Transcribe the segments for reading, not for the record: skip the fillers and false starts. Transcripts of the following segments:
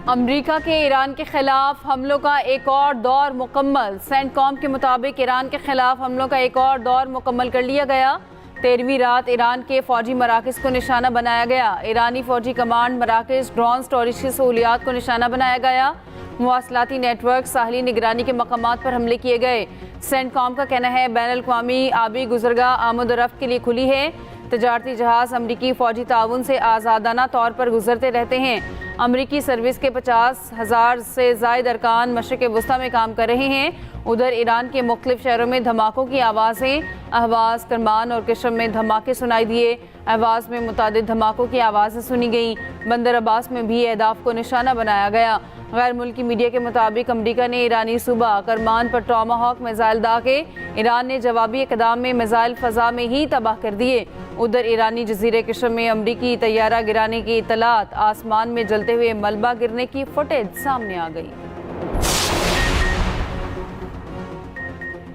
अमरीका के ईरान के खिलाफ हमलों का एक और दौर मुकम्मल। सेंटकॉम के मुताबिक ईरान के खिलाफ हमलों का एक और दौर मुकम्मल कर लिया गया। 13वीं रात ईरान के फौजी मराकज़ को निशाना बनाया गया। ईरानी फौजी कमांड मराकज़, ड्रोन स्टोरेज की सहूलियात को निशाना बनाया गया। मुवासलाती नेटवर्क, साहली निगरानी के मकामात पर हमले किए गए। सेंटकॉम का कहना है बैनुल-अक़वामी आबी गुज़रगाह आमद-ओ-रफ़्त के लिए खुली है। तजारती जहाज़ अमरीकी फ़ौजी ताउन से आज़ादाना तौर पर गुजरते रहते हैं। अमरीकी सर्विस के 50,000 से ज़ायद अरकान मशरिक़ वस्ता में काम कर रहे हैं। उधर ईरान के मुख्तलिफ शहरों में धमाकों की आवाज़ें, अहवाज़, करमान और किशम में धमाके सुनाई दिए। अहवाज़ में मुतादिद धमाकों की आवाज़ें सुनी गईं। बंदर अब्बास में भी अहदाफ को निशाना बनाया गया। गैर मुल्की मीडिया के मुताबिक अमरीका ने ईरानी सूबा करमान पर टॉमाहॉक मिसाइल दागे। ईरान ने जवाबी इक़दाम में मिसाइल फ़ज़ा में ही तबाह कर दिए। उधर ईरानी जजीरे किशम में अमरीकी तैयारा गिराने की इतलात, आसमान में जलते हुए मलबा गिरने की फुटेज सामने आ गई।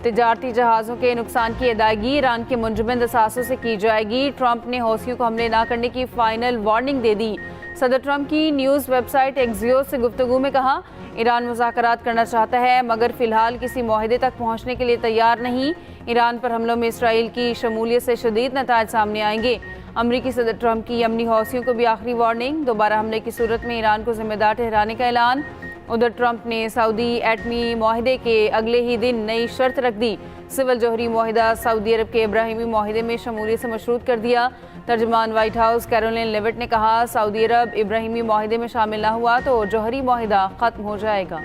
तिजारती जहाज़ों के नुकसान की अदायगी ईरान के मुंजमद असासों से की जाएगी। ट्रंप ने हौसियों को हमले न करने की फाइनल वार्निंग दे दी। सदर ट्रंप की न्यूज़ वेबसाइट एक्सियोस से गुफ्तगू में कहा, ईरान मुज़ाकरात करना चाहता है मगर फ़िलहाल किसी मुआहदे तक पहुँचने के लिए तैयार नहीं। ईरान पर हमलों में इसराइल की शमूलियत से शदीद नतायज सामने आएंगे। अमरीकी सदर ट्रंप की यमनी हौसियों को भी आखिरी वार्निंग, दोबारा हमले की सूरत में ईरान को जिम्मेदार ठहराने का ऐलान। उधर ट्रंप ने सऊदी एटमी मुआहदे के अगले ही दिन नई शर्त रख दी। सिविल जौहरी मुआहदा सऊदी अरब के इब्राहिमी मुआहदे में शमूलियत से मशरूत कर दिया। तर्जमान वाइट हाउस कैरोलिन लेविट ने कहा, सऊदी अरब इब्राहिमी मुआहदे में शामिल न हुआ तो जौहरी मुआहदा ख़त्म हो जाएगा।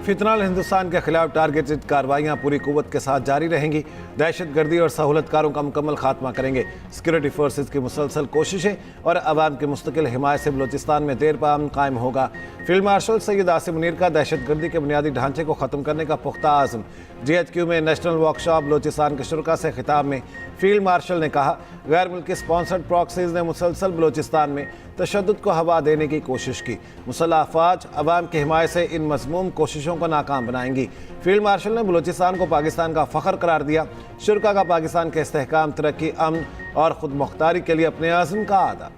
फितनाल हिंदुस्तान के खिलाफ टारगेटेड कार्रवाइयाँ पूरी कुव्वत के साथ जारी रहेंगी। दहशतगर्दी और सहूलतकारों का मुकम्मल खात्मा करेंगे। सिक्योरिटी फोर्सेज की मुसलसल कोशिशें और अवाम की मुस्तकिल हिमायत से बलोचिस्तान में देर पा अमन कायम होगा। फील्ड मार्शल सैयद आसिम मुनीर का दहशतगर्दी के बुनियादी ढांचे को ख़त्म करने का पुख्ता आज़म। GHQ में नेशनल वर्कशॉप बलोचिस्तान के शुरा से खिताब में फील्ड मार्शल ने कहा, गैर मुल्की स्पॉन्सर्ड प्रॉक्सीज ने मुसलसल बलोचिस्तान में तशद्दुद को हवा देने की कोशिश की। मुसल्लह अफवाज अवाम की हिमायत से इन मज़मूम कोशिशों को नाकाम बनाएंगी। फील्ड मार्शल ने बलोचिस्तान को पाकिस्तान का फ़ख्र करार दिया। शुरा का पाकिस्तान के इस्तेहकाम, तरक्की, अमन और खुद मुख्तारी के लिए अपने आज़म का आदा।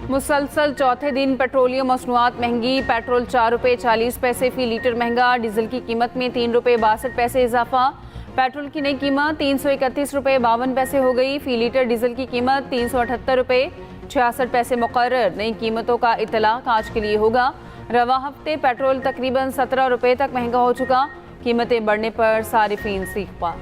मुसलसल चौथे दिन पेट्रोलियम मसनूआत महंगी। पेट्रोल 4 रुपये 40 पैसे फ़ी लीटर महंगा। डीजल की कीमत में 3 रुपये 62 पैसे इजाफा। पेट्रोल की नई कीमत 331 रुपये 52 पैसे हो गई। फ़ी लीटर डीजल की कीमत 378 रुपये 66 पैसे मुकर्रर। नई कीमतों का इतलाक आज के लिए होगा। रवा हफ्ते पेट्रोल तकरीबन 17 रुपये तक महंगा हो चुका। कीमतें बढ़ने पर सारिफीन सीख पा।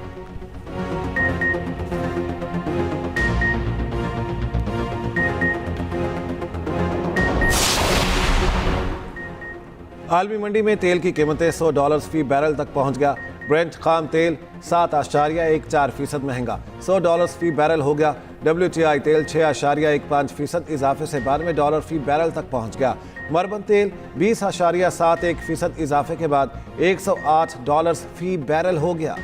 आलमी मंडी में तेल की कीमतें $100 फ़ी बैरल तक पहुंच गया। ब्रेंट खाम तेल 7.14% महंगा, $100 फ़ी बैरल हो गया। WTI तेल 6.15% इजाफे से $92 फ़ी बैरल तक पहुंच गया। मरबन तेल 20.71% इजाफे के बाद $108 फ़ी बैरल हो गया।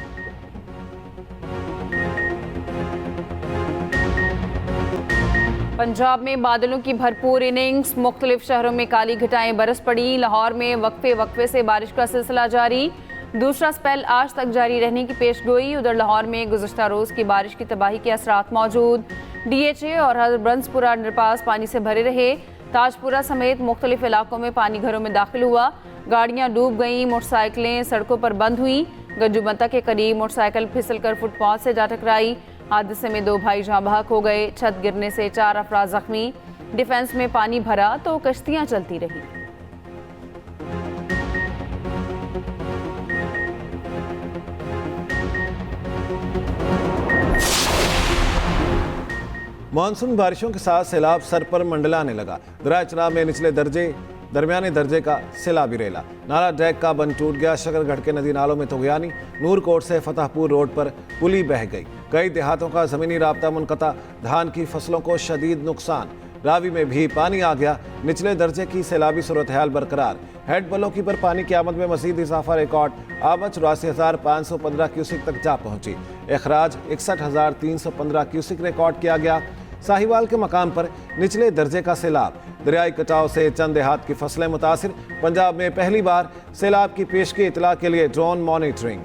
पंजाब में बादलों की भरपूर इनिंग्स। मुख्तलिफ शहरों में काली घटाएं बरस पड़ी। लाहौर में वक्फे से बारिश का सिलसिला जारी। दूसरा स्पेल आज तक जारी रहने की पेशगोई। उधर लाहौर में गुज़श्ता रोज़ की बारिश की तबाही के असरात मौजूद। DHA और हरबंसपुरा अंडरपास पानी से भरे रहे। ताजपुरा समेत मुख्तलिफ इलाकों में पानी घरों में दाखिल हुआ। गाड़ियाँ डूब गईं। मोटरसाइकिलें सड़कों पर बंद हुई। गज्जूबंता के करीब मोटरसाइकिल फिसल कर फुटपाथ से जा टकराई। हादसे में 2 भाई जहाँ बहक हो गए। छत गिरने से 4 अफराद जख्मी। डिफेंस में पानी भरा तो कश्तियाँ चलती रही। मानसून बारिशों के साथ सैलाब सर पर मंडलाने लगा। दरिया चनाब में निचले दरमियानी दर्जे का सैलाबी रेला। नाला डैक का बंद टूट गया। शकरगढ़ के नदी नालों में तुगयानी। नूरकोट से फतेहपुर रोड पर पुली बह गई। कई देहातों का ज़मीनी राब्ता मुनक़ता। धान की फसलों को शदीद नुकसान। रावी में भी पानी आ गया। निचले दर्जे की सैलाबी सूरत हाल बरकरार। हेड बलोकी पर पानी की आमद में मज़ीद इजाफा रिकॉर्ड। आमद 84,515 क्यूसिक तक जा पहुंची। अखराज 61,315 क्यूसिक रिकॉर्ड किया गया। साहिवाल के मकाम पर निचले दर्जे का सैलाब। दरियाई कटाव से चंद देहात की फसलें मुतासिर। पंजाब में पहली बार सैलाब की पेशगी इतला के लिए ड्रोन मॉनिटरिंग।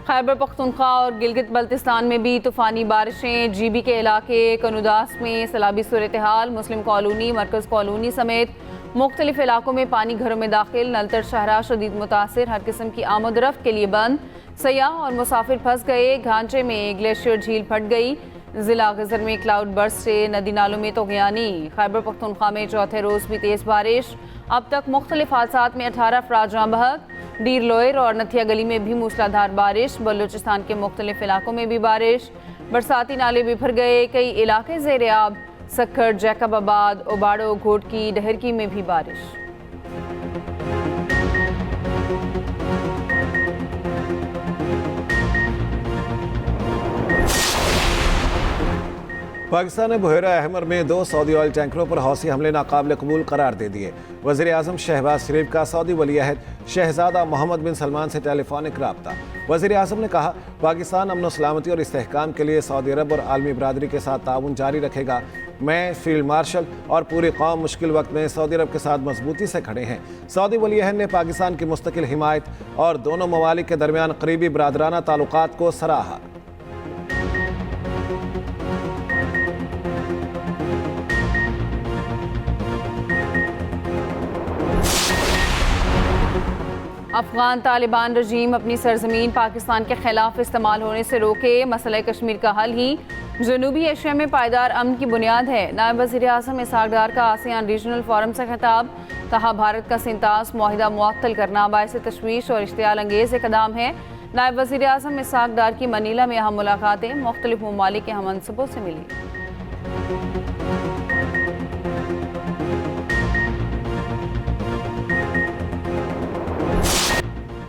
खैबर पख्तूनख्वा और गिलगित बल्तिस्तान में भी तूफ़ानी बारिशें। जीबी के इलाके कनुदास में सैलाबी सूरत हाल। मुस्लिम कॉलोनी, मरकज़ कॉलोनी समेत मुख्तलिफ इलाकों में पानी घरों में दाखिल। नलतर शहरा शदीद मुतासिर, हर किस्म की आमद रफ्त के लिए बंद। सयाह और मुसाफिर फंस गए। घांचे में ग्लेशियर झील फट गई। ज़िला गजर में क्लाउड बर्स्ट से नदी नालों में तोग़यानी। खैबर पख्तूनख्वा में चौथे रोज़ भी तेज़ बारिश। अब तक मुख्तलिफ हादसात में 18 अफराद जाँ बहक। डीर लोयर और नथिया गली में भी मूसलाधार बारिश। बलूचिस्तान के मुख्तलिफ इलाकों में भी बारिश। बरसाती नाले बिफर गए। कई इलाके ज़ेर आब। सक्खर, जैकबाबाद, ओबाड़ो, घोटकी, डहरकी में भी बारिश। पाकिस्तान ने बुहेरा अहमर में 2 सऊदी ऑयल टैंकरों पर हौसी हमले नाकाबिल कबूल करार दे दिए। वज़ीर आज़म शहबाज शरीफ का सऊदी वली अहद शहजादा मोहम्मद बिन सलमान से टेलीफोनिक रब्ता। वज़ीर आज़म ने कहा, पाकिस्तान अमन सलामती और इस्तेहकाम के लिए सऊदी अरब और आलमी बरादरी के साथ ताउन जारी रखेगा। मैं, फील्ड मार्शल और पूरी कौम मुश्किल वक्त में सऊदी अरब के साथ मजबूती से खड़े हैं। सऊदी वली अहद ने पाकिस्तान की मुस्तकिल हिमायत और दोनों ममालिक के दरमियान करीबी बरादराना ताल्लुकात को सराहा। अफगान तालिबान रजीम अपनी सरजमीन पाकिस्तान के खिलाफ इस्तेमाल होने से रोके। मसला कश्मीर का हल ही जनूबी एशिया में पायदार अमन की बुनियाद है। नायब वज़ीर आज़म इसहाक डार का आसियान रीजनल फोरम से खिताब। कहा, भारत का सिंतास मुआहिदा मुअत्तल करना बायस तशवीश और इश्तियाल अंगेज़ इक़दाम है। नायब वज़ीर आज़म इसहाक डार की मनीला में अहम मुलाकातें। मुख्तलिफ ममालिक के हम मनसबों से मिली।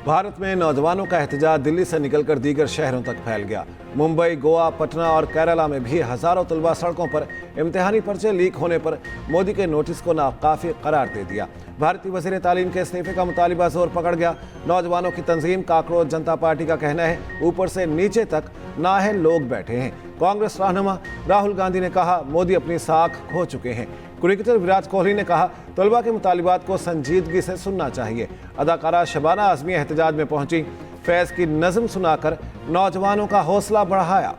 भारत में नौजवानों का एहतजाज दिल्ली से निकलकर दीगर शहरों तक फैल गया। मुंबई, गोवा, पटना और केरला में भी हजारों तलबा सड़कों पर इम्तिहानी पर्चे लीक होने पर मोदी के नोटिस को नाकाफी करार दे दिया। भारतीय वज़ीर तालीम के इस्तीफे का मुतालिबा जोर पकड़ गया। नौजवानों की तंजीम काकरोच जनता पार्टी का कहना है, ऊपर से नीचे तक नाअहल लोग बैठे हैं। कांग्रेस रहनुमा राहुल गांधी ने कहा, मोदी अपनी साख खो चुके हैं। क्रिकेटर विराट कोहली ने कहा, तलबा के मुतालिबात को संजीदगी से सुनना चाहिए। अदाकारा शबाना आज़मी एहतजाज में पहुंची। फैज़ की नज़म सुनाकर नौजवानों का हौसला बढ़ाया।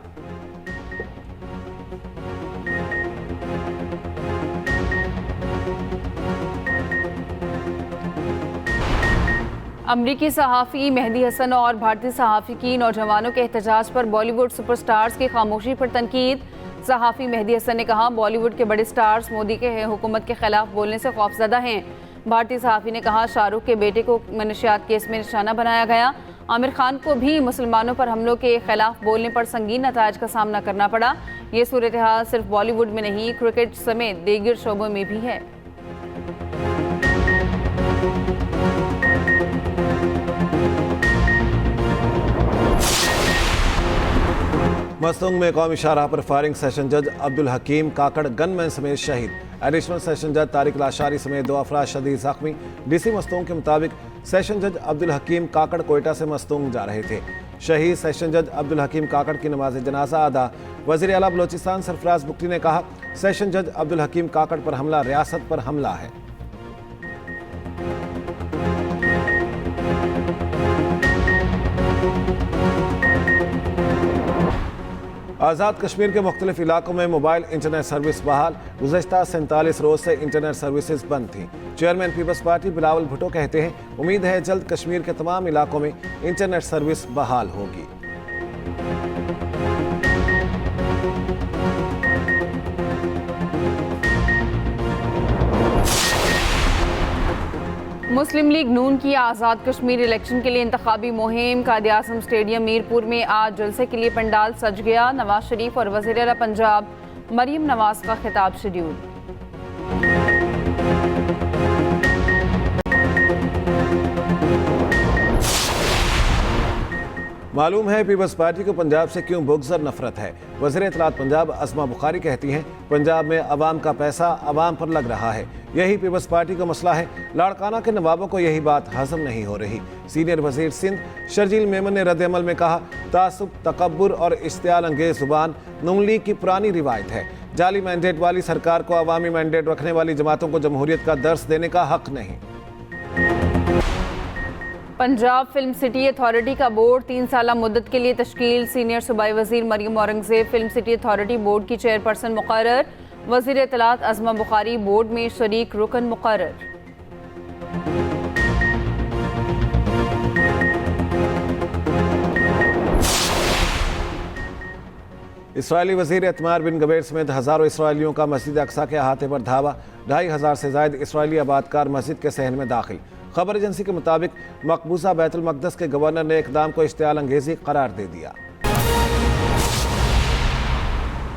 अमरीकी सहाफ़ी मेहदी हसन और भारतीय सहाफ़ी की नौजवानों के एहतजाज पर बॉलीवुड सुपरस्टार्स की खामोशी पर तनकीद। सहाफ़ी मेहदी हसन ने कहा, बॉलीवुड के बड़े स्टार्स मोदी के हुकूमत के खिलाफ बोलने से खौफजदा हैं। भारतीय सहाफ़ी ने कहा, शाहरुख के बेटे को मनशियात केस में निशाना बनाया गया। आमिर खान को भी मुसलमानों पर हमलों के खिलाफ बोलने पर संगीन नतायज का सामना करना पड़ा। ये सूरत हाल सिर्फ बॉलीवुड में नहीं, क्रिकेट समेत दीगर शोबों में भी है। मस्तूंग में कौमी शाहराह पर फायरिंग। सेशन जज अब्दुल हकीम काकड़ गनमैन समेत शहीद। एडिशनल सेशन जज तारिक लाशारी समेत 2 अफराद शदीद जख्मी। डीसी मस्तूंग के मुताबिक सेशन जज अब्दुल हकीम काकड़ कोयटा से मस्तूंग जा रहे थे। शहीद सेशन जज अब्दुल हकीम काकड़ की नमाज जनाजा अदा। वज़ीर आला बलोचिस्तान सरफराज बुख्ती ने कहा, सेशन जज अब्दुल हकीम काकड़ पर हमला रियासत पर हमला है। आज़ाद कश्मीर के मुख्तलिफ इलाकों में मोबाइल इंटरनेट सर्विस बहाल। गुज़श्ता 47 रोज से इंटरनेट सर्विसेज बंद थी। चेयरमैन पीपल्स पार्टी बिलावल भुट्टो कहते हैं, उम्मीद है जल्द कश्मीर के तमाम इलाकों में इंटरनेट सर्विस बहाल होगी। मुस्लिम लीग नून की आज़ाद कश्मीर इलेक्शन के लिए इंतखाबी मुहिम। कायद-ए-आज़म स्टेडियम मीरपुर में आज जलसे के लिए पंडाल सज गया। नवाज शरीफ और वज़ीर आला पंजाब मरीम नवाज का खिताब शेड्यूल। मालूम है पीपल्स पार्टी को पंजाब से क्यों बुग़्ज़ और नफरत है। वज़ीर इत्तलात पंजाब अस्मा बुखारी कहती हैं, पंजाब में अवाम का पैसा अवाम पर लग रहा है, यही पीपल्स पार्टी का मसला है। लाड़काना के नवाबों को यही बात हज़म नहीं हो रही। सीनियर वज़ीर सिंध शर्जील मेमन ने रद्द-ए-अमल में कहा, तासुब, तकब्बुर और इश्तियाल अंगेज जुबान नून लीग की पुरानी रिवायत है। जाली मैंडेट वाली सरकार को अवामी मैंडेट रखने वाली जमातों को जमहूरियत का दर्स देने का हक नहीं। पंजाब फिल्म सिटी अथॉरिटी का बोर्ड 3 साला मुद्दत के लिए तश्कील। सीनियर सूबाई वजीर Maryam Aurangzeb film city authority board की चेयरपर्सन मुकर्रर। वजीर इत्तलात अज़मा बुखारी बोर्ड में शरीक रुकन मुकर्रर। इसराइली वजीर एतमार बिन गबेर समेत हज़ारों इसराइलियों का मस्जिद अक्सा के अहाते पर धावा। 2500 से ज़ायद इसराइली आबादकार मस्जिद के सहन में दाखिल। खबर एजेंसी के मुताबिक मकबूजा बैतुल मक़दस के गवर्नर ने इक़दाम को इश्तियाल अंगेज़ी करार दे दिया।